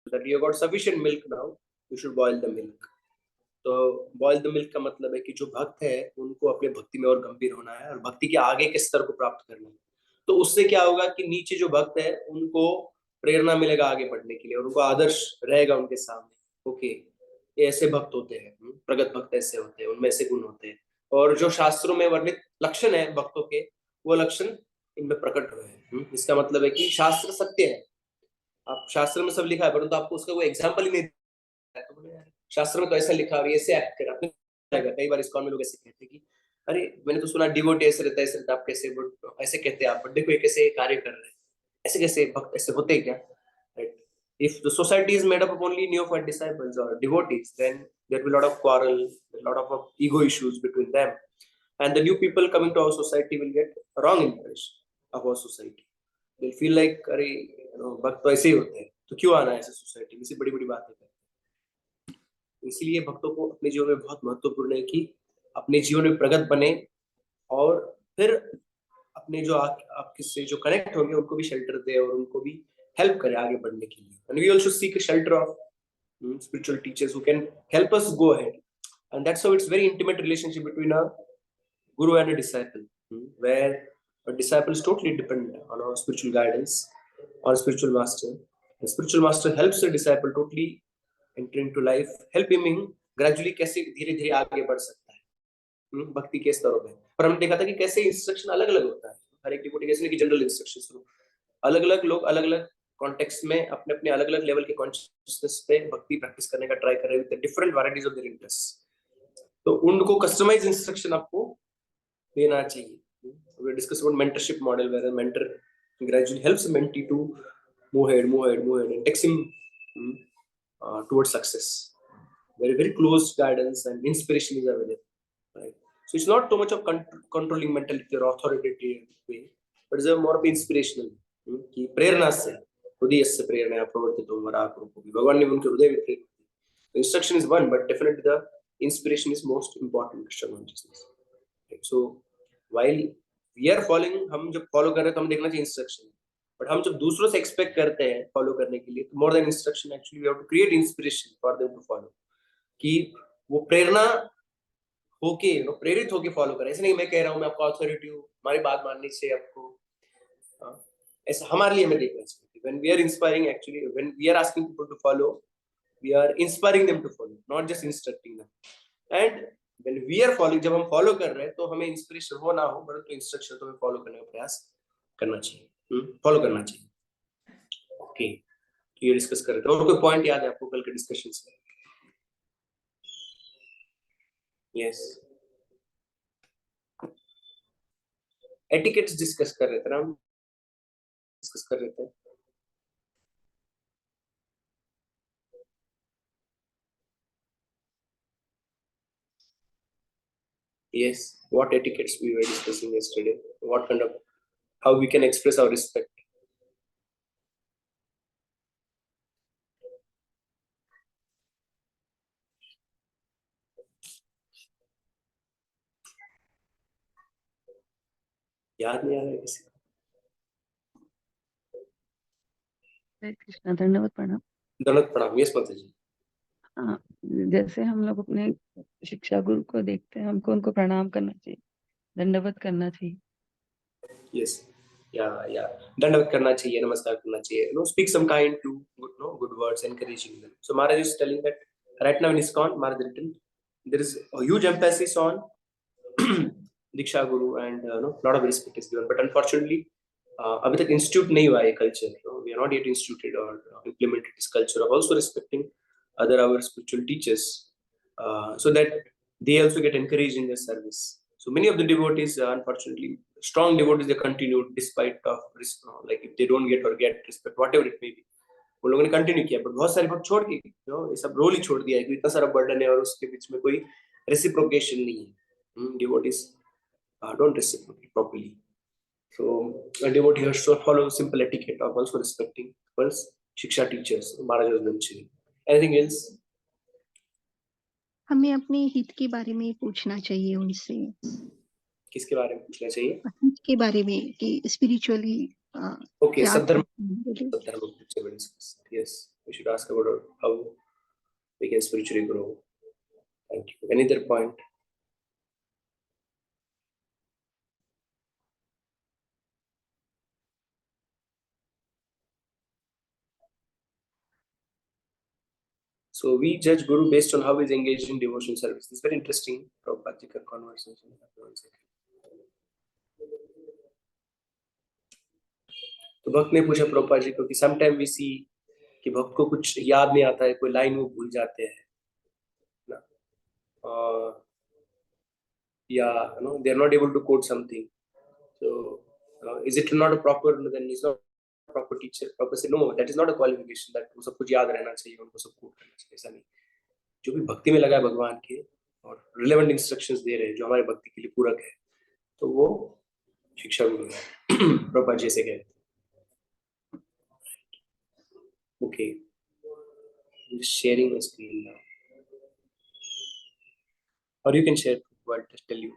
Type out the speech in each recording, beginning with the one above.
so that you have got sufficient milk now, you should boil the milk. तो boil the milk का मतलब है कि जो भक्त है उनको अपने भक्ति में और गंभीर होना है और भक्ति के आगे के स्तर को प्राप्त करना है। तो उससे क्या होगा कि नीचे जो भक्त है उनको प्रेरणा मिलेगा आगे बढ़ने के लिए और उनको आदर्श रहेगा उनके सामने। ओके, ये ऐसे भक्त होते हैं, प्रगत भक्त ऐसे होते हैं, उनमें ऐसे गुण होते हैं और जो शास्त्रों में वर्णित लक्षण है भक्तों के, वो लक्षण इनमें प्रकट हुए हैं। इसका मतलब है कि शास्त्र सत्य है, आप शास्त्र में सब लिखा है परंतु आपको उसका कोई एग्जाम्पल ही नहीं दिया है। तो बोले शास्त्र में तो ऐसा लिखा और ऐसे एक्ट कर, आपने कई बार इस्कॉन में लोग ऐसे कहते हैं कि अरे मैंने तो सुना डिवोटी ऐसे रहता है, ऐसे रहता है, आप कैसे ऐसे कहते हैं आप, बट देखो ये कैसे कार्य कर रहे हैं, ऐसे कैसे भक्त ऐसे होते हैं क्या? Right? If the society is made up of only neophyte disciples or devotees, then there will be a lot of quarrel, a lot of ego issues between them, and the new people coming to our society will get a wrong impression of our society. They'll feel like अरे भक्त तो ऐसे ही होते हैं, तो क्यों आना है ऐसे सोसाइटी में, ऐसी बड़ी बड़ी बातें करते हैं। इसलिए भक्तों को अपने जीवन में बहुत महत्वपूर्ण है कि अपने जीवन में प्रगत बने और फिर अपने जो आपके से जो कनेक्ट होंगे उनको भी शेल्टर दे और उनको भी हेल्प करे आगे बढ़ने के लिए। And we also seek a shelter of spiritual teachers who can help us go ahead, and that's how it's very intimate relationship between a guru and a disciple, where a disciple is totally dependent on our spiritual guidance, on a spiritual master. The spiritual master helps the disciple totally enter into life, help him gradually कैसे धीरे धीरे आगे बढ़ सकता है भक्ति के स्तरों में। पर हमने देखा था कि कैसे इंस्ट्रक्शन अलग अलग होता है, हर एक डिवोटी कैसे नहीं कि जनरल इंस्ट्रक्शन, अलग अलग लोग अलग अलग कॉन्टेक्स्ट में अपने अपने अलग अलग लेवल के कॉन्शियसनेस पे भक्ति प्रैक्टिस करने का ट्राई कर रहे हैं, different varieties of their interest. तो उनको कस्टमाइज इंस्ट्रक्शन आपको देना चाहिए। We discussed about mentorship model where a mentor gradually helps a mentee to move ahead and takes him towards success. Very close guidance and inspiration is available, right? So it's not too much of controlling mentality or authoritative way, but it's a more of inspirational कि प्रेरणा से, हृदय से प्रेरणा प्रवर्तितो वराकोपि, भगवान ने उनके हृदय में प्रेरणा दी। Instruction is one, but definitely the inspiration is most important Christian consciousness. So while we are following, हम जब फॉलो कर रहे हैं तो हम देखना चाहिए इंस्ट्रक्शन, बट हम जब दूसरों से एक्सपेक्ट करते हैं फॉलो करने के लिए, तो more than instruction actually we have to create inspiration for them to follow, कि वो प्रेरणा होके प्रेरित होके फॉलो करें। ऐसे नहीं मैं कह रहा हूँ मैं आपको अथॉरिटी हूँ, हमारी बात माननी चाहिए आपको, ऐसा हमारे लिए हमें देखना चाहिए। When we are inspiring, actually when we are asking people to follow, we are inspiring them to follow, not just instructing them. And when we are following, जब हम फॉलो कर रहे हैं तो हमें इंस्पिरेशन हो ना हो, परंतु इंस्ट्रक्शन तो हमें फॉलो करने का प्रयास करना चाहिए, फॉलो करना चाहिए। ओके, तो ये डिस्कस कर रहे थे। और कोई पॉइंट याद है आपको कल के डिस्कशन से? यस, एटिकेट्स डिस्कस कर रहे थे ना, डिस्कस कर रहे थे। Yes, what etiquettes we were discussing yesterday, what kind of, how we can express our respect. याद नहीं आ रहा है किसी को? कृष्णा, धन्यवाद प्रणाम। धन्यवाद प्रणाम। यस माता जी। हाँ, जैसे हम लोग अपने शिक्षा गुरु को देखते हैं, हमको उनको प्रणाम करना चाहिए, दंडवत करना चाहिए। यस, या दंडवत करना चाहिए, नमस्कार करना चाहिए, speak some kind to good words, encouraging them. So Maharaj is telling that right now in ISKCON, Maharaj written, there is a huge emphasis on Diksha Guru and lot of respect is given, but unfortunately अभी तक institute नहीं हुआ है culture, we are not yet instituted or implemented this culture of also respecting other our spiritual teachers, so that they also get encouraged in their service. So many of the devotees, unfortunately, strong devotees, they continued despite of like if they don't get or get respect, whatever it may be, उन लोगों ने continue किया, but बहुत सारे भक्त छोड़ के ये सब रोल ही छोड़ दिया है कि इतना सारा बर्डन है और उसके बीच में कोई रेसिप्रोकेशन नहीं है। Devotees don't reciprocate properly, so a devotee has to follow simple etiquette of also respecting one's shiksha teachers. Maharaj was mentioning. Anything else? हमें अपने हित के बारे में पूछना चाहिए उनसे। किसके बारे में पूछना चाहिए? हित के बारे में कि स्पिरिचुअली ओके, सब धर्म। Yes, we should ask about how we can spiritually grow. Thank you. Any other point? So we judge Guru based on how he's engaged in devotion service. It's very interesting. Prabhupada ji ka conversation. तो भक्त ने पूछा प्रभुपाद जी को कि sometime we सी कि भक्त को कुछ याद नहीं आता है, कोई लाइन वो भूल जाते हैं ना, या they are not able to quote something. So is it not a proper, then he's not a proper teacher. Prabhupada said, no, that is not a qualification that वो सब कुछ याद रहना चाहिए, उनको सब quote करना चाहिए, ऐसा नहीं. जो भी भक्ति में लगा है भगवान के और रिलेवेंट इंस्ट्रक्शंस दे रहे हैं जो हमारे भक्ति के लिए पूरक है, तो वो शिक्षा गुरु है. प्रभुपाद जी से कहते. Okay, I'm just sharing my screen now. Or you can share what I tell you.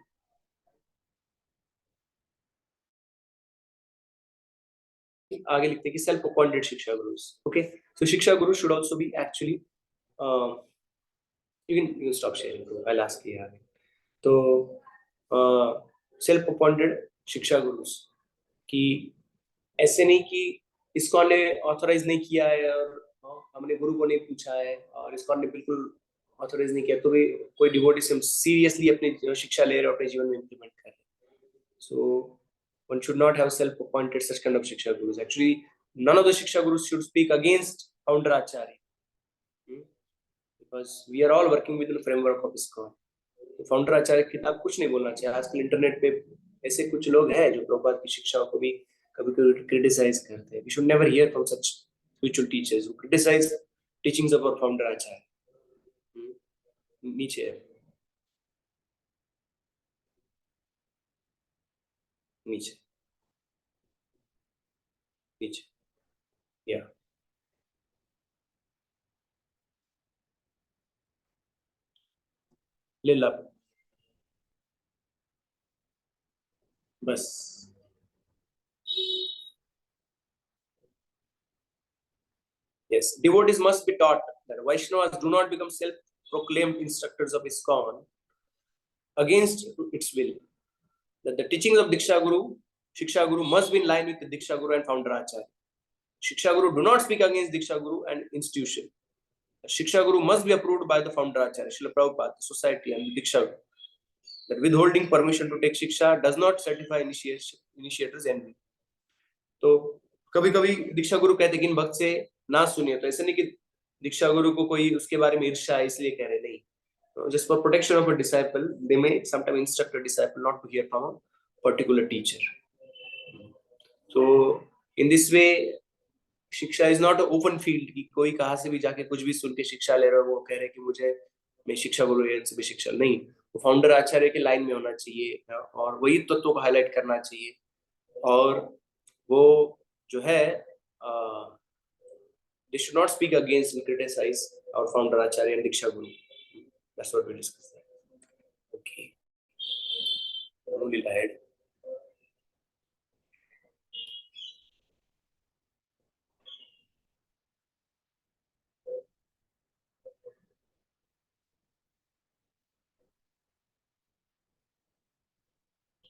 आगे लिखते हैं कि self appointed शिक्षा gurus. Okay, so शिक्षा guru should also be actually you can stop sharing. I'll ask you. तो self appointed शिक्षा gurus कि ऐसे नहीं कि इसको ने ऑथराइज नहीं किया है और हमने गुरु को नहीं पूछा है और इसको ने बिल्कुल ऑथराइज नहीं किया तो भी कोई डिवोटी से सीरियसली अपनी शिक्षा ले रहे और अपने जीवन में इंप्लीमेंट कर रहे. सो one should not have self-appointed such kind of shiksha gurus. Actually, none of the shiksha gurus should speak against founder acharya, because we are all working within the framework of ISKCON. तो founder acharya के खिलाफ कुछ नहीं बोलना चाहिए. आजकल internet पे ऐसे कुछ लोग हैं जो प्रभुपाद की शिक्षाओं को भी कभी-कभी क्रिटिसाइज करते हैं. We should never hear from such spiritual teachers who criticize teachings of our founder acharya. नीचे है, नीचे नीचे, या ले ला बस. Yes, devotees must be taught that Vaishnavas do not become self-proclaimed instructors of ISKCON against its will. That the teachings of Diksha Guru, Shiksha Guru must be in line with the Diksha Guru and founder Acharya. Shiksha Guru do not speak against Diksha Guru and institution. The Shiksha Guru must be approved by the founder Acharya, Srila Prabhupada, the society and the Diksha Guru. That withholding permission to take Shiksha does not satisfy initiators envy. तो कभी-कभी दीक्षा गुरु कहते कि इन भक्त से ना सुनिए, तो ऐसा नहीं कि दीक्षा गुरु को कोई उसके बारे में ईर्ष्या है इसलिए कह रहे, नहीं. Just for protection of a disciple, they may sometimes instruct a disciple not to hear from a particular teacher. So in this way, शिक्षा is not an open field कि कोई कहाँ से भी जाके कुछ भी सुन के शिक्षा ले रहा है, वो कह रहे कि मुझे मैं शिक्षा गुरु है इनसे भी शिक्षा नहीं. वो फाउंडर आचार्य के लाइन में होना चाहिए और वही तत्वों को हाईलाइट करना चाहिए. और वो जो है they should not speak against and criticize our founder Acharya and Diksha Guru. That's what we discussed. Okay. Only ahead.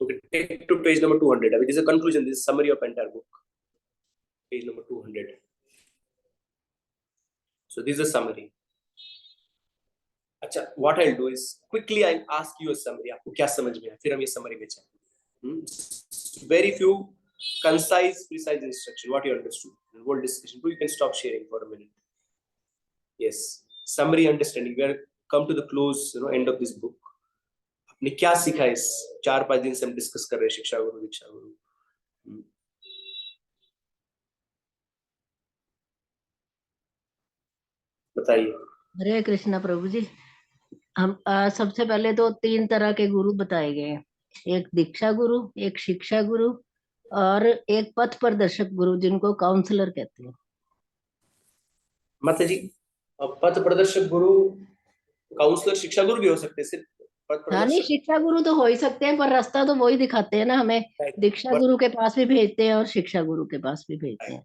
Okay, take to page number 200. I mean, this is a conclusion. This is a summary of entire book. Page number 200. So this is a summary. अच्छा, what I'll do is quickly I'll ask you a summary. आपको क्या समझ में आया? फिर हम ये summary में चलेंगे. Very few concise, precise instruction. What you understood? The whole discussion. You can stop sharing for a minute. Yes, summary understanding. We are come to the close, end of this book. आपने क्या सीखा इस 4-5 दिन से हम discuss कर रहे हैं शिक्षा गुरु दीक्षा गुरु? बताइए. हरे कृष्णा प्रभु जी. हम सबसे पहले तो 3 तरह के गुरु बताए गए हैं. एक दीक्षा गुरु, एक शिक्षा गुरु और एक पथ प्रदर्शक गुरु जिनको काउंसलर कहते हैं. माता जी, पथ प्रदर्शक गुरु काउंसलर शिक्षा गुरु भी हो सकते हैं. सिर्फ हाँ, नहीं, शिक्षा गुरु तो हो ही सकते हैं पर रास्ता तो वही दिखाते हैं ना हमें. दीक्षा गुरु के पास भी भेजते हैं और शिक्षा गुरु के पास भी भेजते हैं.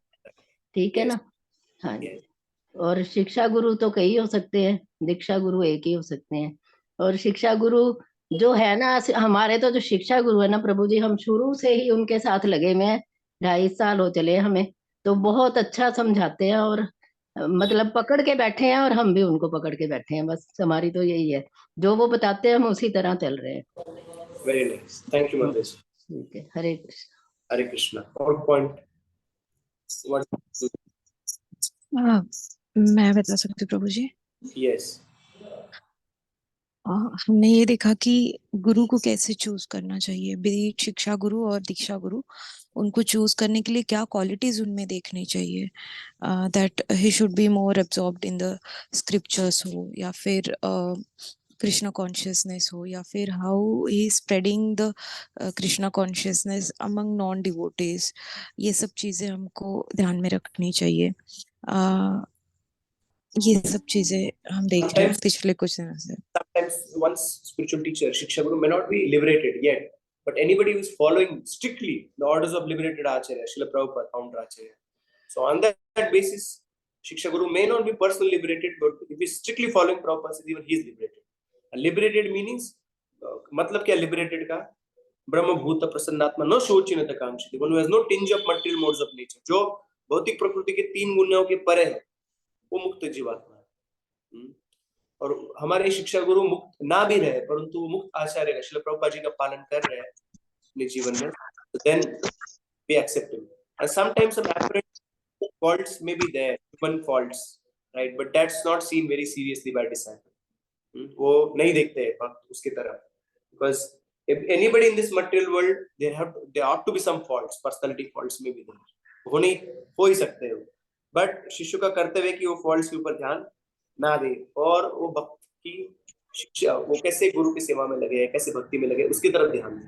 ठीक है ना. हाँ जी. और शिक्षा गुरु तो कई हो सकते हैं, दीक्षा गुरु एक ही हो सकते हैं। और शिक्षा गुरु जो है ना, हमारे तो जो शिक्षा गुरु है ना प्रभु जी, हम शुरू से ही उनके साथ लगे हुए हैं, 2.5 साल हो चले हमें। तो बहुत अच्छा समझाते हैं और मतलब पकड़ के बैठे हैं, और हम भी उनको पकड़ के बैठे हैं। बस हमारी तो यही है, जो वो बताते हैं हम उसी तरह चल रहे हैं। वेरी नाइस, थैंक यू माताजी। ठीक है, हरे कृष्ण। हरे कृष्णा। और पॉइंट मैं बता सकती हूँ प्रभु जी। यस। हमने ये देखा कि गुरु को कैसे चूज करना चाहिए, भी शिक्षा गुरु और दीक्षा गुरु, उनको चूज करने के लिए क्या क्वालिटीज उनमें देखनी चाहिए। That he should be more absorbed in the scriptures हो, या फिर कृष्णा कॉन्शियसनेस हो, या फिर how he spreading the Krishna consciousness among non devotees. ये सब चीजें हमको ध्यान में रखनी चाहिए। ये सब चीजें हम देख रहे हैं पिछले कुछ दिनों से। Sometimes one's spiritual teacher, Shiksha Guru, may not be liberated yet, but anybody who is following strictly the orders of liberated Acharya, Srila Prabhupada, founder Acharya. So on that basis, Shiksha Guru may not be personally liberated, but if he's strictly following Prabhupada, even he is liberated. And liberated means, मतलब क्या liberated का? ब्रह्म भूत प्रसन्नात्मा न शोचिनत कांक्षित, one who has no tinge of material modes of nature, जो भौतिक प्रकृति के 3 गुणों के परे है, वो मुक्त जीवात्मा है। और हमारे शिक्षा गुरु मुक्त ना भी रहे, परंतु वो मुक्त आचार्य का, श्रील प्रभुपाद जी का पालन कर रहे हैं अपने जीवन में, तो then we accept him. And sometimes some apparent faults may be there, human faults, right, but that's not seen very seriously by disciple। वो नहीं देखते हैं भक्त उसकी तरफ, because if anybody in this material world, there ought to be some faults, personality faults may be there, हो ही सकते हैं, बट शिष्य का कर्तव्य है कि वो फॉल्ट्स के ऊपर ध्यान ना दे, और वो भक्त की शिक्षा, वो कैसे गुरु की सेवा में लगे, कैसे भक्ति में लगे, उसकी तरफ ध्यान दे।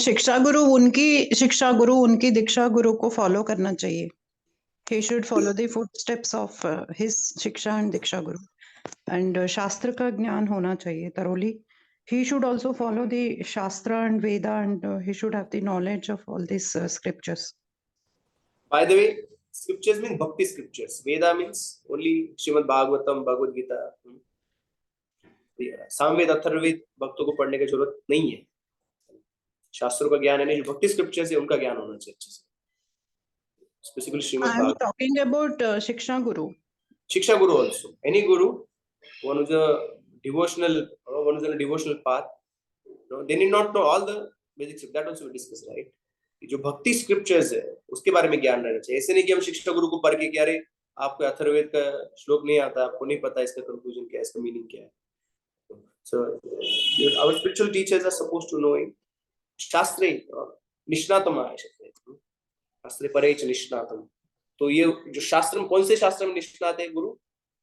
शिक्षा गुरु उनकी दीक्षा गुरु को फॉलो करना चाहिए। He should follow the footsteps of his शिक्षा and दीक्षा गुरु, and शास्त्र का ज्ञान होना चाहिए thoroughly. He should also follow the Shastra and Veda, and he should have the knowledge of all these scriptures. By the way, scriptures mean bhakti scriptures. Veda means only Srimad Bhagavatam, Bhagavad Gita, Samaveda Atharvaveda भक्तों को पढ़ने की जरूरत नहीं है। शास्त्रों का ज्ञान है नहीं, जो भक्ति स्क्रिप्चर्स है उनका ज्ञान होना चाहिए अच्छे से, specifically Shrimad I am Bhagavat. talking about शिक्षा गुरु. शिक्षा गुरु also, any guru, one who's a devotional, one who's on a devotional path, they need not know all the basics, that also we discuss, right? जो भक्ति स्क्रिप्चर्स है उसके बारे में ज्ञान रहना चाहिए। ऐसे नहीं कि हम शिक्षा गुरु को पढ़ के क्या, अरे आपको अथर्ववेद का श्लोक नहीं आता, आपको नहीं पता इसका कंक्लूजन क्या है, इसका मीनिंग क्या है। So our spiritual teachers are supposed to know it. शास्त्रे निष्णातम है, शास्त्रे परेच निष्णातम। तो ये जो शास्त्र में, कौन से शास्त्र में निष्णात है गुरु?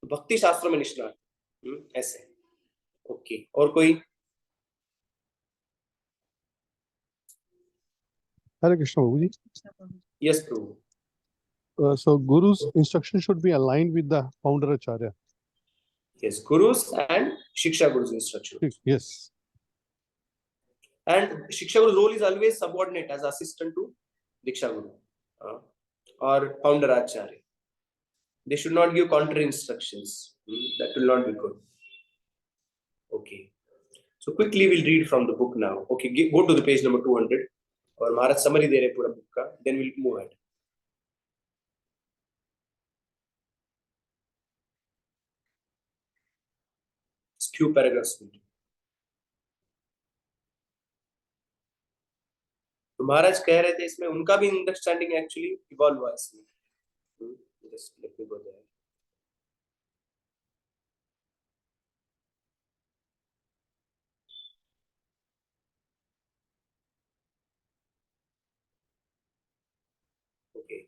भक्ति शास्त्र में निष्णात, ऐसे। ओके, और कोई? Hare Krishna Prabhu ji. Yes Prabhu. So Guru's instruction should be aligned with the founder Acharya. Yes, gurus and shiksha guru's instruction. Yes. And shiksha guru's role is always subordinate as assistant to diksha guru or founder acharya. They should not give contrary instructions. That will not be good. Okay. So quickly we'll read from the book now. Okay, go to the page number 200. और महाराज summary दे रहे पूरा book का, then we'll move ahead. Few paragraphs. तो महाराज कह रहे थे इसमें उनका भी अंडरस्टैंडिंग एक्चुअली इवॉल्व हुआ इसमें। Just let me go there. Okay.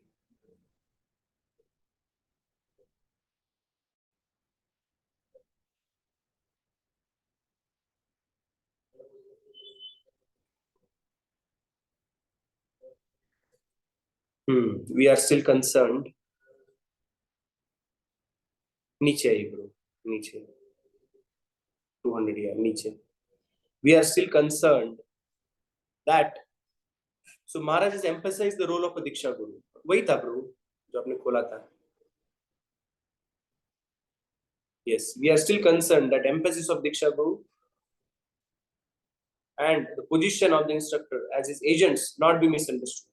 We are still concerned. नीचे आइए गुरु, नीचे 200 या नीचे. We are still concerned that, so Maharaj has emphasized the role of a Diksha Guru. वही था प्रभु जो आपने खोला था. Yes, we are still concerned that emphasis of Diksha Guru and the position of the instructor as his agents not be misunderstood.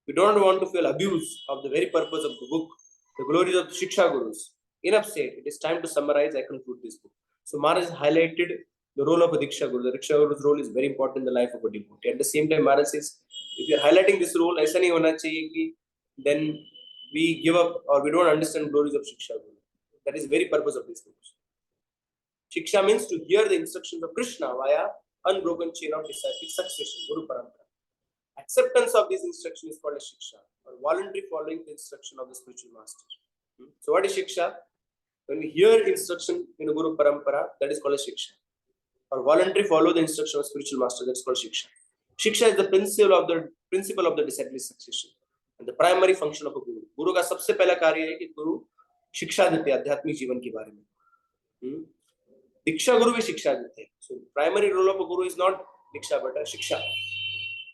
We don't want to feel abuse of the very purpose of the book, the glories of the Shiksha Gurus. Enough said. It is time to summarize. I conclude this book. So Maharaj highlighted the role of a Diksha Guru. The Diksha Guru's role is very important in the life of a devotee. At the same time, Maharaj says, if you are highlighting this role, ऐसा नहीं होना चाहिए कि then we give up or we don't understand glories of Shiksha Guru. That is very purpose of this book. Shiksha means to hear the instructions of Krishna via unbroken chain of disciplic succession, Guru Parampara. Acceptance of these instructions is called as Shiksha, or voluntary following the instruction of the spiritual master. So what is Shiksha? When we hear instruction in a Guru Parampara, that is called as Shiksha. Or voluntary follow the instruction of spiritual master, that's called Shiksha. Shiksha is the principle of the disciplic succession and the primary function of a Guru. Guru का सबसे पहला कार्य है कि गुरु शिक्षा देते हैं आध्यात्मिक जीवन के बारे में. दीक्षा गुरु भी शिक्षा देते हैं. So primary role of a guru is not diksha but shiksha.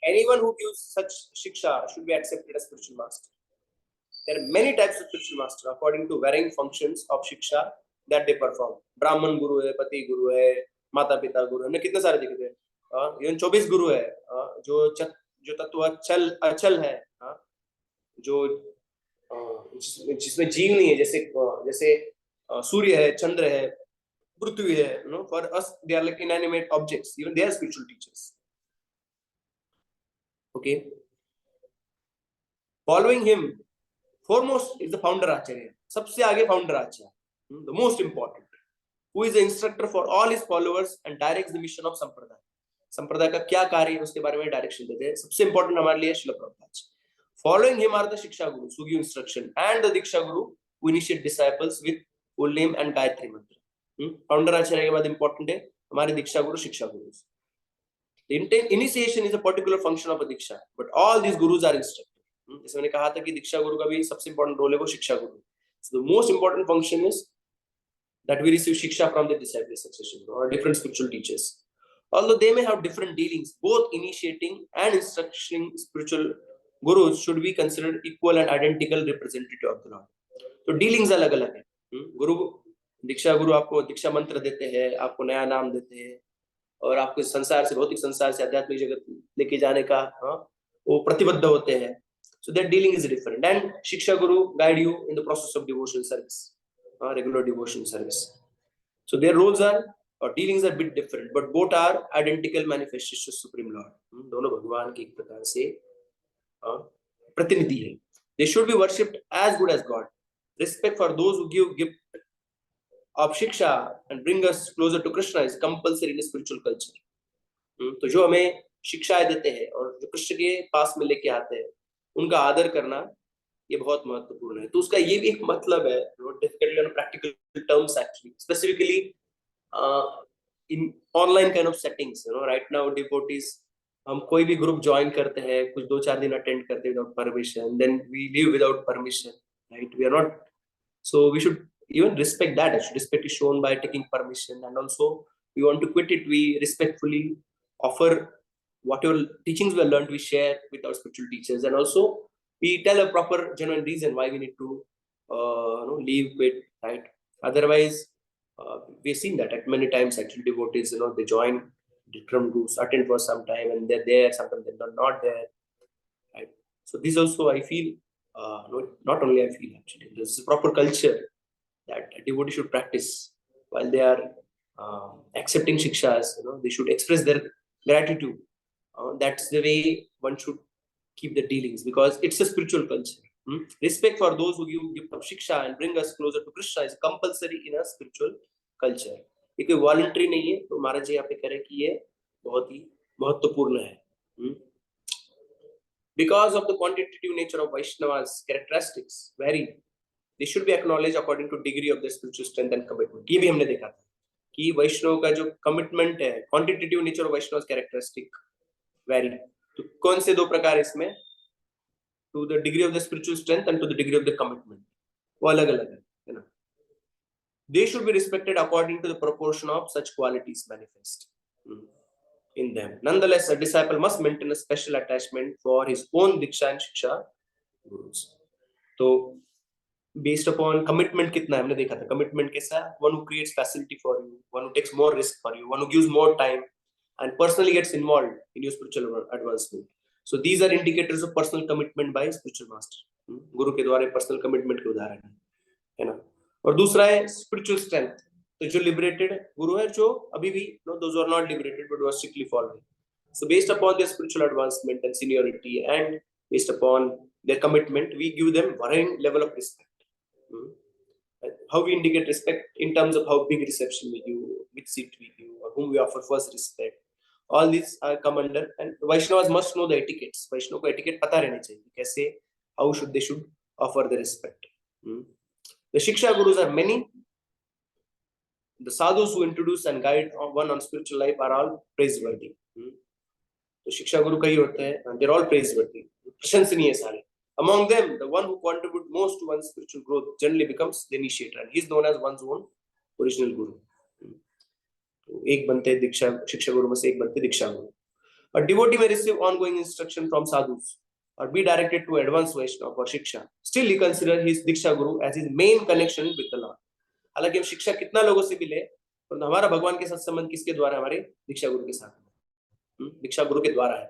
Anyone who gives such shiksha should be accepted as spiritual master. There are many types of spiritual master according to varying functions of shiksha that they perform. Brahman guru है, पति गुरु है, माता पिता गुरु है. हमने कितने सारे देखे थे. इवन 24 गुरु है जो तत्व अचल है, जो जिसमें जीव नहीं है, जैसे सूर्य है, चंद्र है, पृथ्वी है. For us they are like inanimate objects. Even they are spiritual teachers. Okay. Following him, foremost is the founder Acharya. सबसे आगे founder Acharya, the most important, who is the instructor for all his followers and directs the mission of संप्रदाय. संप्रदाय का क्या कार्य है उसके बारे में डायरेक्शन देते हैं. सबसे important हमारे लिए Srila Prabhupada. Following him are the Shiksha Guru, who give instruction, and the Diksha Guru, who initiate disciples with full name and Gayatri mantra. Founder Acharya के बाद important है हमारे दीक्षा गुरु शिक्षा गुरु. The initiation is a particular function of a diksha, but all these gurus are instructed. जैसे मैंने कहा था कि दीक्षा गुरु का भी सबसे important role है वो शिक्षा गुरु. So the most important function is that we receive shiksha from the disciple succession or different spiritual teachers. Although they may have different dealings, both initiating and instructing spiritual gurus should be considered equal and identical representative of the Lord. तो dealings अलग-अलग हैं. गुरु दीक्षा गुरु आपको दीक्षा मंत्र देते हैं, आपको नया नाम देते हैं और आपको संसार से, भौतिक संसार से आध्यात्मिक जगत लेके जाने का वो प्रतिबद्ध होते हैं. So their dealing is different. And Shiksha Guru guide you in the process of devotional service, regular devotional service. So their roles are or dealings are a bit different, but both are identical manifestations of Supreme Lord. दोनों भगवान की एक प्रकार से प्रतिनिधि है. They should be worshipped as good as God. Respect for those who give gift of Shiksha and bring us closer to Krishna is compulsory in a spiritual culture. तो जो हमें शिक्षाएं देते हैं और जो कृष्ण के पास में लेके आते हैं उनका आदर करना ये बहुत महत्वपूर्ण है. तो उसका ये भी एक मतलब है, difficult on practical terms actually, specifically in online kind of settings. Right now devotees हम कोई भी ग्रुप ज्वाइन करते हैं, कुछ 2-4 दिन अटेंड करते हैं without permission, then we leave without permission, right? We are not, so we should even respect that. Respect is shown by taking permission, and also we want to quit it, we respectfully offer whatever teachings we have learned, we share with our spiritual teachers, and also we tell a proper genuine reason why we need to leave, quit, right? Otherwise we've seen that at many times actually devotees, they join different groups, attend for some time, and they're there, sometimes they're not there, right? So this also I feel, not only I feel actually, this is a proper culture that a devotee should practice while they are accepting shikshas. They should express their gratitude. That's the way one should keep the dealings, because it's a spiritual culture. Respect for those who give gift of shiksha and bring us closer to Krishna is compulsory in a spiritual culture. ये कोई voluntary नहीं है. तो महाराज जी यहाँ पे कह रहे हैं कि ये बहुत ही महत्वपूर्ण है. Because of the quantitative nature of Vaishnava's characteristics vary, they should be acknowledged according to degree of their spiritual strength and commitment. ये भी हमने देखा था कि वैष्णव का जो कमिटमेंट है, quantitative nature of Vaishnava characteristic vary. तो कौन से दो प्रकार इसमें? To the degree of the spiritual strength and to the degree of the commitment. वो अलग अलग है ना. They should be respected according to the proportion of such qualities manifest in them. Nonetheless, a disciple must maintain a special attachment for his own diksha and shiksha gurus. तो based upon commitment कितना है हमने देखा था, commitment कैसा है, one who creates facility for you, one who takes more risk for you, one who gives more time and personally gets involved in your spiritual advancement. So these are indicators of personal commitment by spiritual master. गुरु के द्वारा personal commitment के उदाहरण है ना. और दूसरा है spiritual strength. तो जो liberated गुरु है, जो अभी भी those who are not liberated but who are strictly following. So based upon their spiritual advancement and seniority and based upon their commitment, we give them varying level of respect. How we indicate respect in terms of how big reception we give, which seat we give, or whom we offer first respect. All these come under, and Vaishnavas must know the etiquettes. Vaishnav को etiquette पता रहनी चाहिए, कैसे, how they should offer the respect. The Shiksha Gurus are many. The sadhus who introduce and guide one on spiritual life are all praiseworthy. तो शिक्षा गुरु कई होते हैं, they're all praiseworthy, प्रशंसनीय सारे. Among them, the one who contributes most to one's spiritual growth generally becomes the initiator, and he is known as one's own original guru. तो एक बनते हैं दीक्षा शिक्षा गुरु में से एक बनते दीक्षा गुरु. A devotee may receive ongoing instruction from sadhus or be directed to advanced Vaishnava for shiksha. Still, he considers his diksha guru as his main connection with the Lord. हालांकि हम शिक्षा कितना लोगों से भी ले, परंतु हमारा भगवान के साथ संबंध किसके द्वारा, हमारे दीक्षा गुरु के साथ, दीक्षा गुरु के द्वारा है.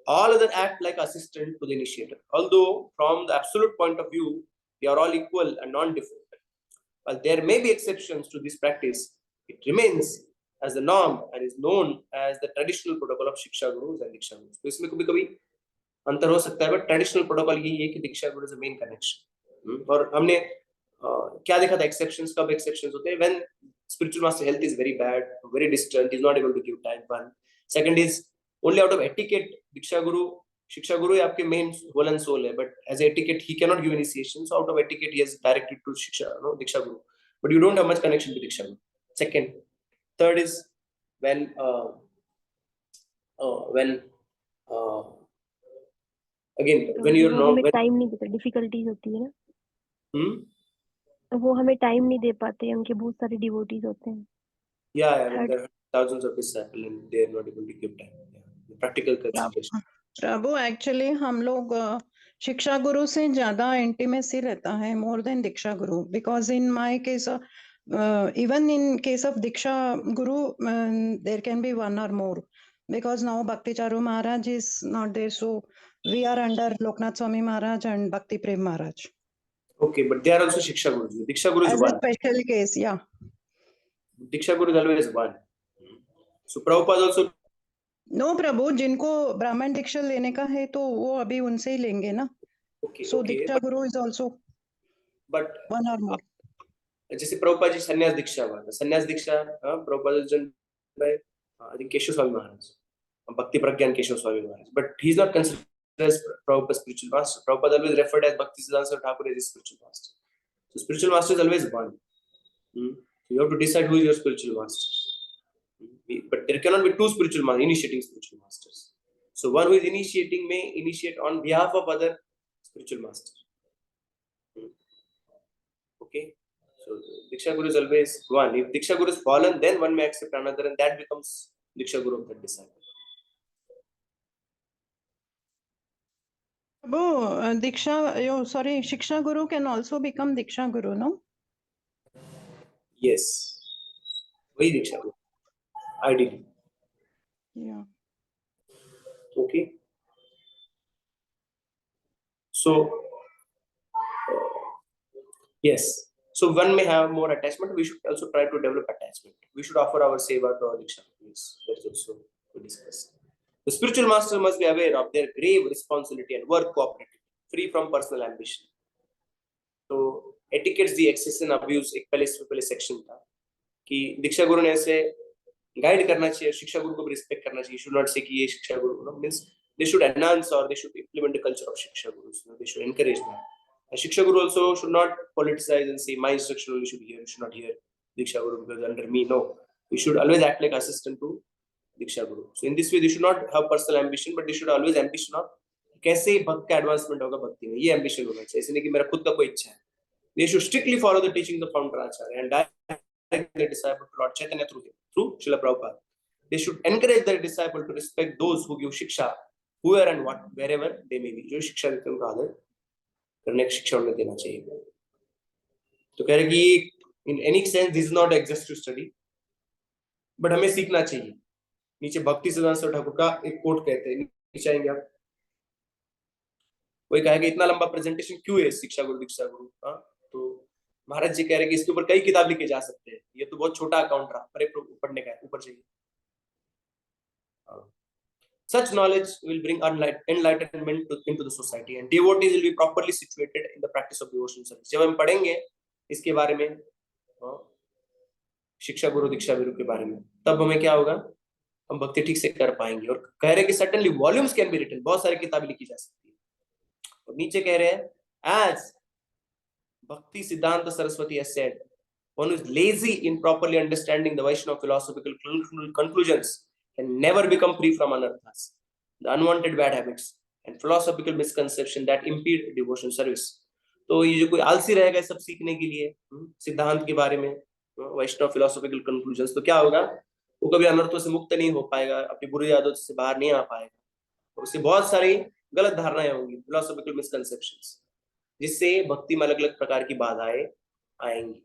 All others act like assistant to the initiator. Although from the absolute point of view, they are all equal and non-different. While there may be exceptions to this practice, it remains as the norm and is known as the traditional protocol of Shiksha Gurus and Diksha Gurus. तो इसमें कभी-कभी अंतर हो सकता है, but traditional protocol यही है कि Diksha Guru is the main connection. और हमने क्या देखा था, exceptions, कब exceptions होते हैं, when spiritual master health is very bad, very distant, he is not able to give time. One. Second is only out of etiquette, Diksha Guru, Shiksha Guru आपके main whole and soul है, but as etiquette he cannot give initiation, so out of etiquette he has directed to Shiksha, Diksha Guru, but you don't have much connection with Diksha Guru. Second, third is when again when you know हमें time नहीं देता, difficulties होती है ना, वो हमें time नहीं दे पाते, उनके बहुत सारे डिवोटीज होते हैं. yeah, there are thousands of disciples and they are not able to give time. The practical consideration. Prabhu actually हम लोग शिक्षा गुरु से ज्यादा इंटीमेसी रहता है, more than Diksha Guru, because in my case even in case of Diksha Guru, there can be one or more, because now Bhakti Charu Maharaj is not there, so we are under Loknath Swami Maharaj and Bhakti Prem Maharaj. Okay, but they are also Shiksha Gurus. Diksha Guru is as one. a special case, yeah. Diksha Guru is always one. So Prabhupada also. No, Prabhu, जिनको ब्राह्मण दीक्षा लेने का है तो वो अभी उनसे ही लेंगे ना. Okay, so okay, Diksha Guru is also but one or more. जैसे प्रभुपाद जी संन्यास दीक्षा हुआ था, संन्यास दीक्षा Prabhupada ji by I think Keshav Swami Maharaj, Bhakti Pragyan Keshav Swami Maharaj, but he is not considered as Prabhupada's spiritual master. Prabhupada always referred as Bhakti Siddhanta Thakur as his spiritual master. So spiritual master is always one. So you have to decide who is your spiritual master. But there cannot be two spiritual masters, initiating spiritual masters. So one who is initiating may initiate on behalf of other spiritual master. Okay. So Diksha Guru is always one. If Diksha Guru is fallen, then one may accept another, and that becomes Diksha Guru of that disciple. Shiksha Guru can also become Diksha Guru, no? Yes. Why Diksha Guru? Ideally. Yeah. Okay. So, yes. So one may have more attachment. We should also try to develop attachment. We should offer our seva to our Diksha Gurus. That's also we discussed. The spiritual master must be aware of their grave responsibility and work cooperatively, free from personal ambition. So etiquette the excess and abuse एक पहले section था कि दीक्षा गुरु ने ऐसे guide करना चाहिए, शिक्षा गुरु को भी respect करना चाहिए. Should not say कि ये शिक्षा गुरु, means they should enhance or they should implement the culture of शिक्षा gurus. They should encourage that. A Shiksha Guru also should not politicize and say my instruction only should hear, you should not hear Diksha Guru because under me. No, we should always act like assistant to Diksha Guru. So in this way, they should not have personal ambition, but they should always ambition of कैसे भक्त का advancement होगा भक्ति में, ये ambition होना चाहिए. ऐसे नहीं कि मेरा खुद का कोई इच्छा है. They should strictly follow the teachings of founder Acharya and direct their disciple to Lord Chaitanya through Srila Prabhupada. They should encourage their disciple to respect those who give shiksha, whoever and what, wherever they may be. जो शिक्षा देते हैं उनका आदर करने की शिक्षा उन्हें देना चाहिए। तो कह रहे कि in any sense this is not exhaustive study, but हमें सीखना चाहिए। नीचे भक्ति सिद्धांत सरस्वती ठाकुर का एक कोट कहते हैं, नीचे आएंगे आप, वही कहा कि इतना लंबा प्रेजेंटेशन क्यों है शिक्षा गुरु दीक्षा गुरु का। तो महाराज जी कह रहे हैं कि इसके ऊपर कई किताब लिखे जा सकते हैं, ये तो बहुत छोटा अकाउंट रहा, पढ़ने का ऊपर चाहिए। Such knowledge will bring enlightenment into the society and devotees will be properly situated in the practice of devotional service. जब हम पढ़ेंगे इसके बारे में, शिक्षा गुरु दीक्षा गुरु के बारे में, तब हमें क्या होगा, हम भक्ति ठीक से कर पाएंगे। और कह रहे हैं कि certainly volumes can be written, बहुत सारी किताबें लिखी जा सकती है। और नीचे कह रहे हैं as Bhakti Siddhanta Saraswati has said, one who is lazy in properly understanding the Vaishnava philosophical conclusions can never become free from anarthas, the unwanted bad habits and philosophical misconception that impede devotional service. तो ये जो कोई आलसी रहेगा सब सीखने के लिए सिद्धांत के बारे में, वैष्णव फिलोसॉफिकल कंक्लूजन्स, तो क्या होगा, वो कभी अनर्थों से मुक्त नहीं हो पाएगा, अपनी बुरी आदतों से बाहर नहीं आ पाएगा, और उससे बहुत सारी गलत धारणाएं होंगी, फिलोसॉफिकल मिसकंसेप्शंस, जिससे भक्ति में अलग अलग प्रकार की बाधाएं आएंगी।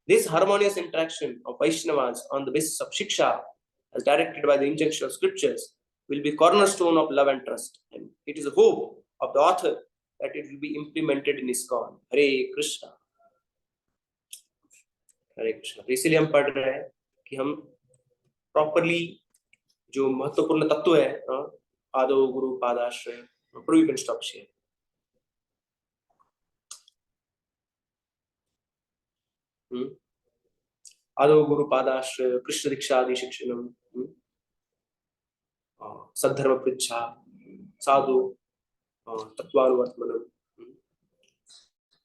This harmonious interaction of Vaishnavas on the basis of Shiksha, as directed by the injunction of scriptures, will be cornerstone of love and trust, and it is a hope of the author that it will be implemented in ISKCON. Hare Krishna, Hare Krishna. तो इसीलिए हम पढ़ रहे हैं कि हम properly जो महत्वपूर्ण तत्व है, आदो गुरु पादाश्रय, you can stop here. आदो गुरु पादाश्रय, कृष्ण दीक्षा आदि शिक्षणम, सद्धर्म पृच्छा, साधु तत्वानुवर्तमनम,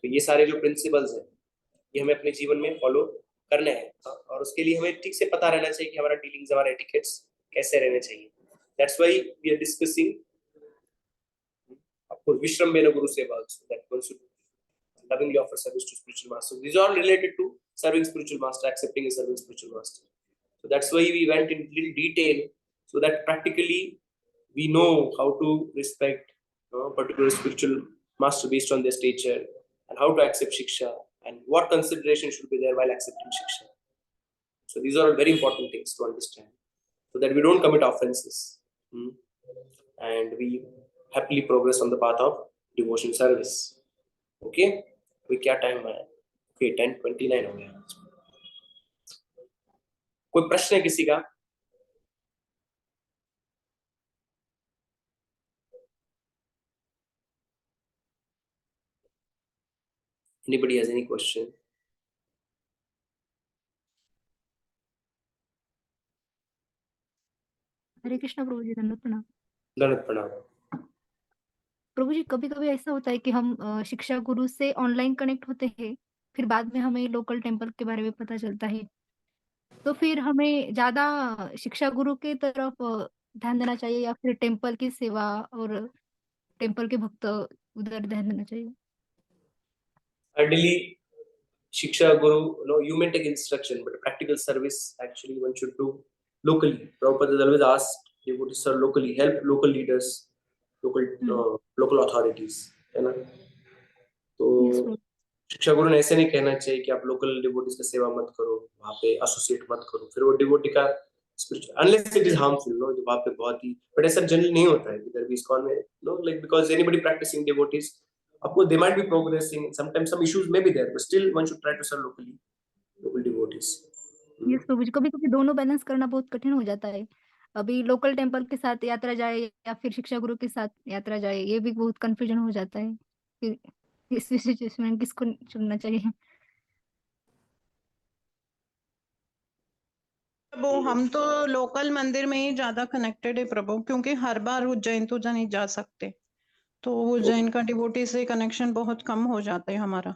तो ये सारे जो प्रिंसिपल्स हैं ये हमें अपने जीवन में फॉलो करने हैं, और उसके लिए हमें ठीक से पता रहना चाहिए कि हमारा डीलिंग्स, हमारे एटिकेट्स कैसे रहने चाहिए। That's why we are discussing आपको visrambhena guru seva, that one should lovingly offer service to spiritual master. These are all related to serving spiritual master, accepting a serving spiritual master. So that's why we went in little detail, so that practically we know how to respect particular spiritual master based on their stature, and how to accept shiksha, and what consideration should be there while accepting shiksha. So these are all very important things to understand, so that we don't commit offenses, and we happily progress on the path of devotion service. Okay, अभी क्या time है? Okay 10:29 हो गया। कोई प्रश्न है किसी का? Anybody has any question? हरे कृष्णा प्रभु जी, दंडवत प्रणाम। दंडवत प्रणाम। प्रभु जी, कभी कभी ऐसा होता है कि हम शिक्षा गुरु से ऑनलाइन कनेक्ट होते हैं, फिर बाद में हमें लोकल टेम्पल के बारे में पता चलता है, तो फिर हमें ज्यादा शिक्षा गुरु के तरफ ध्यान देना चाहिए, या फिर टेम्पल की सेवा और टेम्पल के भक्त उधर ध्यान देना चाहिए? Ideally, Shiksha Guru, you may take instruction, but practical service actually one should do locally. Prabhupada has always asked devotees to serve locally, help local leaders, local authorities, है ना? तो शिक्षा गुरु ने ऐसे नहीं कहना चाहिए कि आप लोकल डिवोटीज का सेवा मत करो, वहाँ पे एसोसिएट मत करो, फिर वो डिवोटी का spiritual, unless it is harmful, जो वहाँ पे बहुत ही, बट ऐसा जनरली नहीं होता है इधर भी इस्कॉन में, like because anybody practising devotees, आपको they might be progressing, sometimes some issues may be there, but still one should try to serve locally, local devotees. Yes प्रभु जी, कभी कभी दोनों बैलेंस करना बहुत कठिन हो जाता है। अभी लोकल टेम्पल के साथ यात्रा जाए या फिर शिक्षा गुरु के साथ यात्रा जाए, ये भी बहुत कंफ्यूजन हो जाता है। फिर इस सिचुएशन में किसको चुनना चाहिए? प्रभु, हम तो लोकल मंदिर में ही ज्यादा कनेक्टेड है प्रभु, क्योंकि हर बार उज्जैन तो नहीं जा सकते, तो उज्जैन का डिवोटी से कनेक्शन बहुत कम हो जाता है हमारा।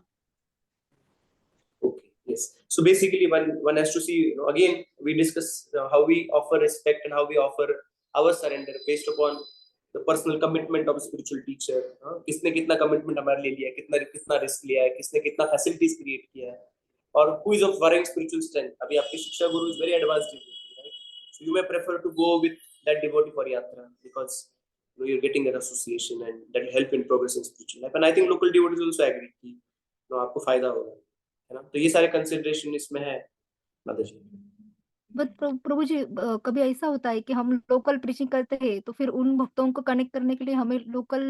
Okay, yes. So basically, one has to see. Again, we discuss how we offer respect and how we offer our surrender based upon the personal commitment of a spiritual teacher. किसने कितना commitment हमारे लिए लिया है, कितना risk लिया है, किसने कितना facilities create किया है, और who is of varying spiritual strength. अभी आपके शिक्षा गुरु is very advanced devotee, right? So you may prefer to go with that devotee for yatra because you're getting an association and that will help in progressing spiritual life. And I think local devotees also agree कि आपको फायदा होगा, है ना? तो ये सारे consideration इसमें है माता जी। बट प्रभु जी कभी ऐसा होता है कि हम लोकल प्रीचिंग करते हैं तो फिर उन भक्तों को कनेक्ट करने के लिए हमें लोकल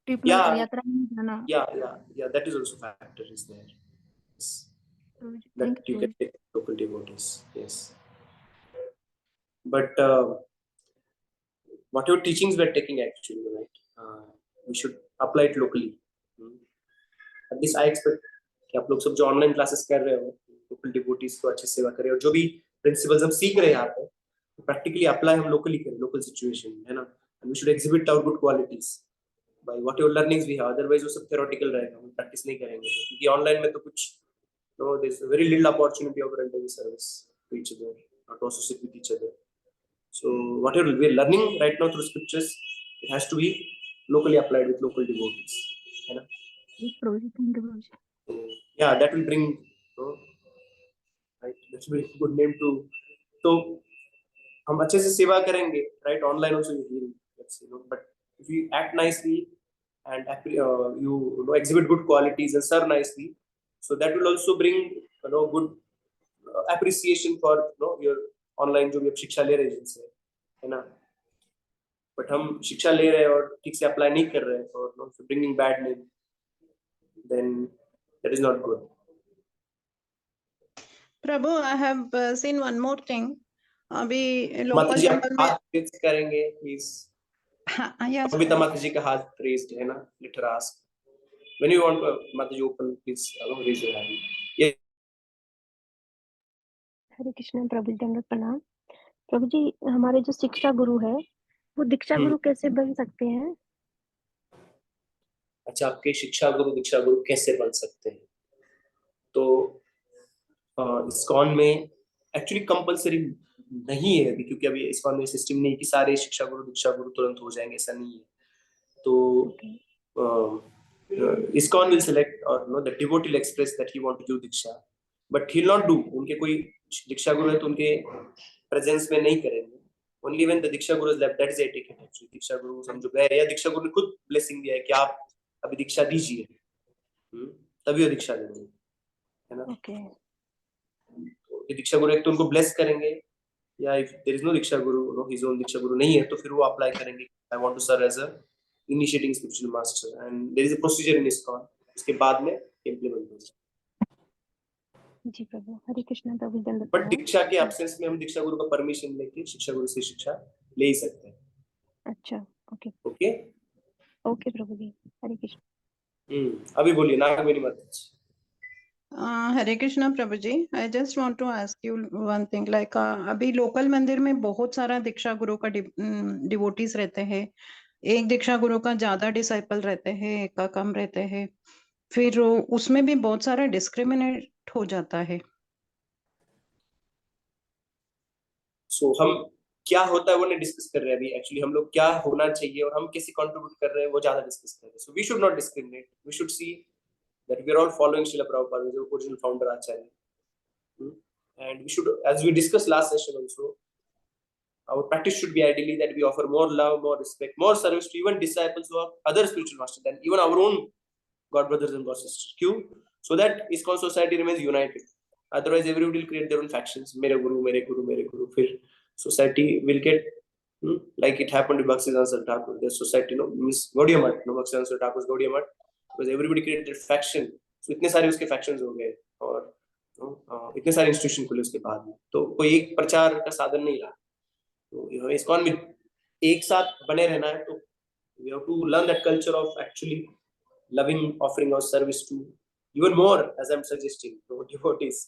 ट्रिप में Yeah, यात्रा में जाना। yeah, that is also factor is there. Yes. Prabhu ji, That thank you, you Prabhu can take local devotees, yes. But whatever teachings we are taking actually, right, we should apply it locally. At least I expect कि आप लोग सब जो online classes कर रहे हो local devotees को अच्छे सेवा करें और जो भी प्रिंसिपल्स हम सीख रहे हैं यहाँ पे प्रैक्टिकली अप्लाई हम लोकली करें, लोकल सिचुएशन है ना। And we should exhibit our good qualities by whatever learnings we have, otherwise वो सब थ्योरेटिकल रहेगा, हम प्रैक्टिस नहीं करेंगे क्योंकि ऑनलाइन में तो कुछ no, there's a very little opportunity of rendering service to each other, not to associate with each other. So whatever we are learning right now through scriptures, it has to be locally applied with local devotees, है ना? प्रभु जी, thank you, Prabhu ji. So, yeah, that will bring, right, that's very good name to. तो हम अच्छे से सेवा करेंगे, right? Online also you hear, let's say, but if you act nicely and you exhibit good qualities and serve nicely, so that will also bring good appreciation for your online जो भी आप शिक्षा ले रहे हैं जिनसे, है ना। बट हम शिक्षा ले रहे हैं और ठीक से अप्लाई नहीं कर रहे हैं और bringing bad name, then that is not good. Prabhu, I have seen one more thing. अभी माता लोकल जी आप टेंपल में हाथ रेज करेंगे प्लीज। yes, अभी तो माता जी का हाथ रेज्ड है ना, let her ask when you want माता जी open please raise your hand. Yeah. हरे कृष्ण प्रभु जी, दंडवत प्रणाम। प्रभु जी, हमारे जो शिक्षा गुरु है वो दीक्षा गुरु कैसे बन सकते हैं? अच्छा, आपके शिक्षा गुरु दीक्षा गुरु कैसे बन सकते हैं? तो इस्कॉन में एक्चुअली कंपलसरी नहीं है अभी, क्योंकि अभी इस्कॉन में सिस्टम नहीं है कि सारे शिक्षा गुरु दीक्षा गुरु तुरंत हो जाएंगे, ऐसा नहीं है। तो इस्कॉन विल सेलेक्ट और the devotee will express that he want to do diksha, but he will not do. उनके कोई दीक्षा गुरु है तो उनके प्रेजेंस में नहीं करेंगे। ओनली व्हेन द दीक्षा गुरु is left, that is etiquette actually. दीक्षा गुरु समझो गए या दीक्षा गुरु ने खुद ब्लेसिंग दिया है कि आप अभी दीक्षा दीजिए, तभी वो दीक्षा देंगे, है ना। तो ये दीक्षा गुरु एक तो उनको ब्लेस करेंगे, या if there is no Diksha Guru, his own दीक्षा गुरु नहीं है, तो फिर वो अप्लाई करेंगे I want to serve as a initiating spiritual master, and there is a procedure in ISKCON. उसके बाद में इंप्लीमेंट होगा। जी प्रभु, हरे कृष्ण प्रभु, दंडवत बट प्रणाम। दीक्षा के एब्सेंस में हम दीक्षा गुरु का परमिशन लेके शिक्षा गुरु से शिक्षा ले ही सकते हैं। अच्छा, ओके ओके ओके प्रभु जी, हरे कृष्ण। अभी बोलिए ना मेरी मत। हरे कृष्णा प्रभु जी, I just want to ask you one thing, like अभी लोकल मंदिर में बहुत सारा दीक्षा गुरु का डिवोटीज रहते हैं। एक दीक्षा गुरु का ज्यादा डिसाइपल रहते हैं, एक का कम रहते हैं, फिर उसमें भी बहुत सारा डिस्क्रिमिनेट हो जाता है। सो हम क्या होता है वो नहीं डिस्कस कर रहे हैं अभी। एक्चुअली हम लोग क्या होना चाहिए और हम कैसे कंट्रीब्यूट कर रहे हैं वो ज्यादा डिस्कस कर रहे हैं। So we should not discriminate, we should see that we are all following Srila Prabhupada, the original founder Acharya. And we should, as we discussed last session also, our practice should be ideally that we offer more love, more respect, more service to even disciples who are other spiritual masters than even our own God brothers and God sisters. Q, so that ISKCON society remains united. Otherwise, everybody will create their own factions. Mere guru, mere guru, mere guru. Fir society will get like it happened to Bhakti Thakur. The society, Miss Gaudiya Math, Bhakti Thakur's Gaudiya Math. Because everybody created their faction, so इतने सारे उसके factions हो गए और इतने सारे institution खुले उसके बाद में, तो कोई एक प्रचार का साधन नहीं रहा। तो इस्कॉन में एक साथ बने रहना है, तो we have to learn that culture of actually loving, offering our service to even more, as I'm suggesting, to devotees,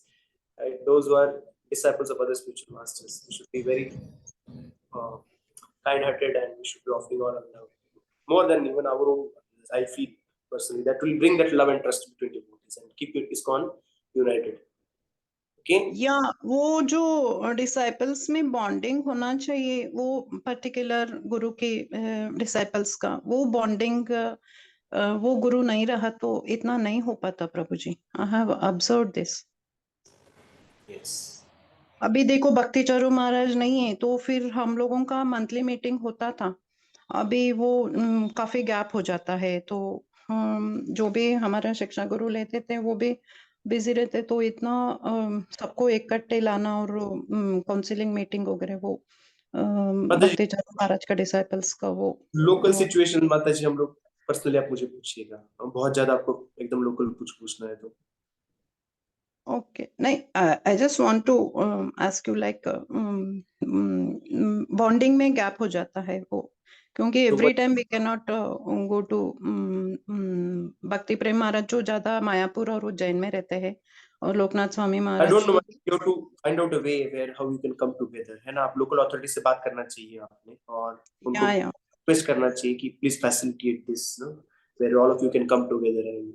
right? Those who are disciples of other spiritual masters. We should be very kind-hearted, and we should be offering all our love more than even our own. I feel personally that will bring that love and trust between devotees and keep it ISKCON united. Okay, या वो जो disciples में bonding होना चाहिए, वो particular गुरु के disciples का वो बॉन्डिंग वो गुरु नहीं रहा तो इतना नहीं हो पाता प्रभु जी। I have observed this. yes, अभी देखो भक्ति चारू महाराज नहीं है तो फिर हम लोगों का मंथली मीटिंग होता था, अभी वो काफी गैप हो जाता है, तो जो भी हमारा शिक्षा गुरु लेते थे वो भी बिजी रहते, तो इतना सबको इकट्ठे लाना और काउंसलिंग मीटिंग वगैरह वो माता जी भक्ति चरण महाराज का डिसाइपल्स का वो लोकल सिचुएशन माता जी हम लोग पर्सनली आप मुझे पूछिएगा, बहुत ज्यादा आपको एकदम लोकल कुछ पूछना है तो। ओके, नहीं, I just want to ask you like bonding में गैप हो जाता है वो, क्योंकि तो every time we can not go to Bhakti Prem महाराज जो ज्यादा मायापुर और उज्जैन में रहते हैं, और लोकनाथ स्वामी I महाराज don't know, तो you have to find out a way where how you can come together, है ना। आप लोकल अथॉरिटी से बात करना चाहिए आपने, और उनको या रिक्वेस्ट करना चाहिए कि please facilitate this, no, where all of you can come together and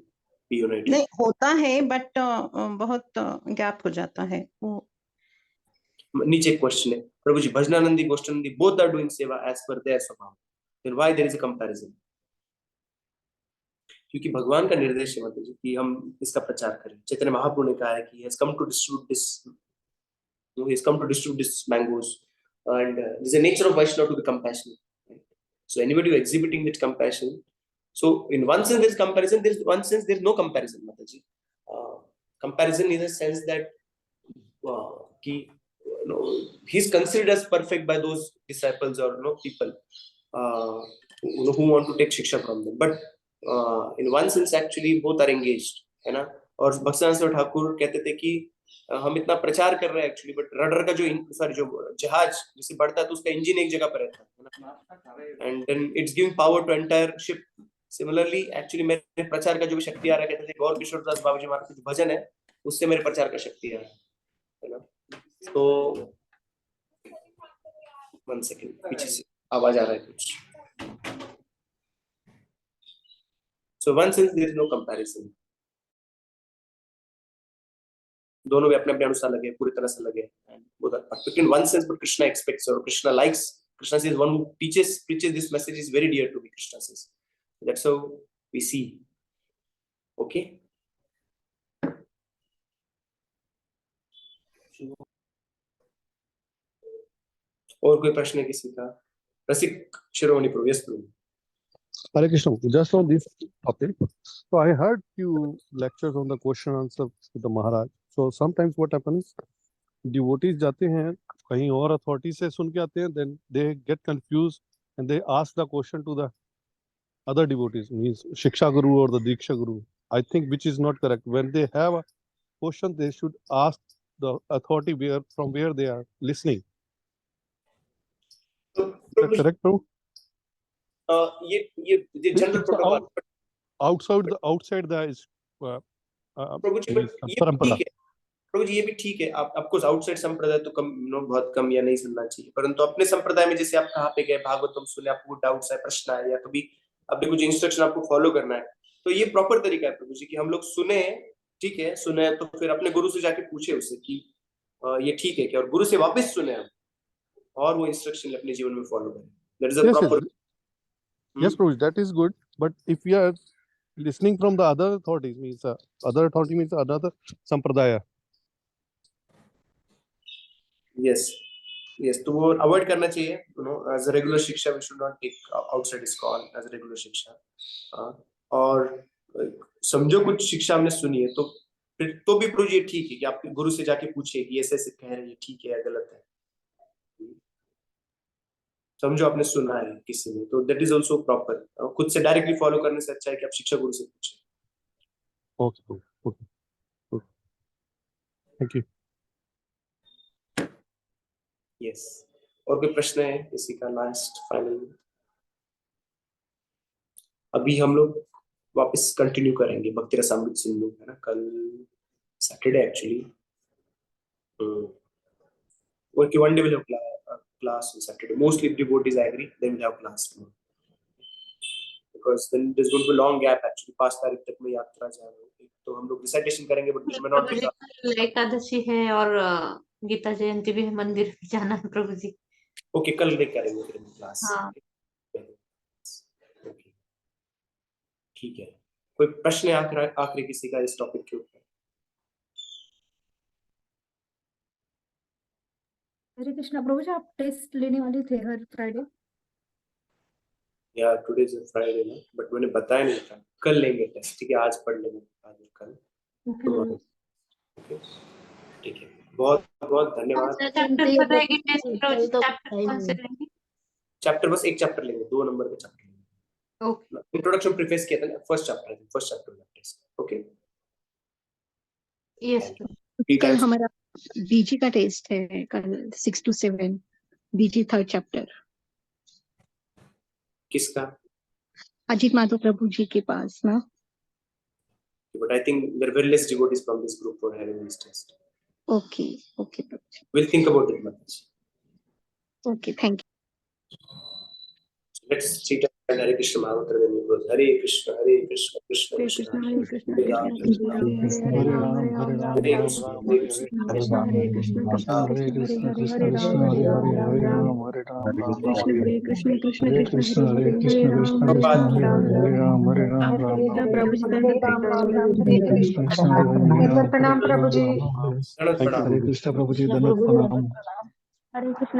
be united. नहीं होता है, बट बहुत गैप हो जाता है वो। नीचे एक क्वेश्चन है, Prabhu ji bhajanandi goshthanandi both are doing seva as per their svabhava, then why there is a comparison? क्योंकि भगवान का निर्देश है मतलब जी कि हम इसका प्रचार करें। चैतन्य महाप्रभु ने कहा है कि has come to distribute this, he has come to distribute this mangoes, and there's a nature of Vaishnava to be compassionate, right? So anybody who exhibiting that compassion, so in one sense there's comparison, there's one sense there's no comparison, Mataji. Comparison in the sense that कि he's considered as perfect by those disciples or people who want to take shiksha from them, but in one sense actually both are engaged, है ना। और भक्तिसिद्धांत ठाकुर कहते थे कि हम इतना प्रचार कर रहे हैं एक्चुअली, बट रडर का जो सॉरी जो जहाज जैसे बढ़ता है तो उसका इंजन एक जगह पर रहता है ना, and then it's giving power to entire ship. Similarly actually मेरे प्रचार का जो भी शक्ति आ रहा है, कहते थे गौर किशोर दास बाबू जी महाराज का जो भजन है उससे मेरे प्रचार का शक्ति आ रहा है ना। तो 1 सेकंड, पीछे से आवाज आ रहा है कुछ। So one sense there is no comparison, दोनों भी अपने अपने अनुसार लगे, पूरी तरह से लगे, both are perfect in one sense, but Krishna expects or Krishna likes, Krishna says one who preaches this message is very dear to me, Krishna says. That's how we see. Okay. और कोई प्रश्न है किसी का? रसिक शिरोमणि प्रभु, yes Prabhu. Hare Krishna, just on this topic. So I heard few lectures on the question answer with the Maharaj. So sometimes what happens, devotees जाते हैं कहीं और अथॉरिटी से सुन के आते हैं, then they get confused and they ask the question to the other devotees, means Shiksha Guru or the Diksha Guru. I think which is not correct. When they have a question, they should ask the authority from where they are listening. Is that correct, Prabhu? ये general protocol outside the Prabhu ji, but ये परंपरा। ठीक है प्रभु जी, ये भी ठीक है। आप ऑफकोर्स आउटसाइड संप्रदाय तो कम बहुत कम या नहीं सुनना चाहिए, परंतु अपने संप्रदाय में जैसे आप कहाँ पे गए, भागवतम सुने, आपको डाउट्स है, प्रश्न है, या कभी अभी कुछ इंस्ट्रक्शन आपको फॉलो करना है, तो ये प्रॉपर तरीका है प्रभु जी कि हम लोग सुने, ठीक है, सुने तो फिर अपने गुरु से जाके पूछे उससे कि ये ठीक है क्या, और गुरु से वापस सुने हम, और वो इंस्ट्रक्शन अपने जीवन में फॉलो करें। That is a proper. Yes, Prabhu, that is good. But if we are listening from the other authorities, means other authority means another sampradaya. Yes, yes, तो वो अवॉइड करना चाहिए, as a regular शिक्षा we should not take outside his call as a regular शिक्षा। और समझो कुछ शिक्षा हमने सुनी है तो फिर तो भी प्रभु जी ठीक है कि आप गुरु से जाके पूछिए कि ऐसे ऐसे कह रहे हैं, ठीक है या गलत है। समझो आपने सुना है किसी ने, तो दैट इज आल्सो प्रॉपर। खुद से डायरेक्टली फॉलो करने से अच्छा है कि आप शिक्षा गुरु से पूछें। Okay, okay. Thank you. Yes, और कोई प्रश्न है किसी का? Last final. अभी हम लोग वापस कंटिन्यू करेंगे भक्ति रसामृत सिंधु, है ना, कल सैटरडे एक्चुअली। और कि one day will have class on Saturday. Mostly if devotees agree, then we'll have class tomorrow. Because then there's going to be a long gap actually. 5 तारीख तक में यात्रा जा रही है, तो हम लोग रिसाइटेशन करेंगे, बट विच में नॉट बी एकादशी है और गीता जयंती भी है, मंदिर जाना है प्रभु जी। ओके, कल नहीं करेंगे फिर क्लास। हाँ। ओके, ठीक है। कोई प्रश्न है आखिरी किसी का इस टॉपिक के ऊपर? हरे कृष्णा प्रभु जी, आप टेस्ट लेने वाले थे हर फ्राइडे? या टुडे इज फ्राइडे ना, बट मैंने बताया नहीं था, कल लेंगे टेस्ट, ठीक है, आज पढ़ लेंगे, आज और कल tomorrow, okay? ठीक है, बहुत बहुत धन्यवाद। चैप्टर बताएगी टेस्ट प्रभु जी, चैप्टर कौन से लेंगे? चैप्टर बस एक चैप्टर लेंगे, 2 नंबर का चैप्टर लेंगे। ओके, इंट्रोडक्शन प्रीफेस किया था ना, फर्स्ट चैप्टर का टेस्ट, ओके। यस कल हमारा बीजी का टेस्ट है, कल 6 to 7 बीजी 3rd चैप्टर। किसका? अजीत माधव प्रभु जी के पास ना। But I think there are very less devotees from this group for having this test. Okay okay Prabhu ji, We'll think about it, Maharaj. Okay thank you. Let's treat and Hare Krishna Mahamantra when we close. Hare Krishna, Krishna Hare Krishna, Krishna Hare Hare Ram, Krishna Hare Krishna Ram, Hare Hare Ram Hare Ram Hare Krishna, हरे कृष्ण कृष्ण कृष्ण हरे हरे हरे राम राम हरे कृष्ण कृष्ण कृष्ण हरे राम राम राम हरे प्रभु जी प्रणाम प्रभु जी। Pranam, हरे कृष्ण प्रभु जी, कृष्ण धन्यवाद प्रभु जी, प्रणाम। हरे कृष्ण।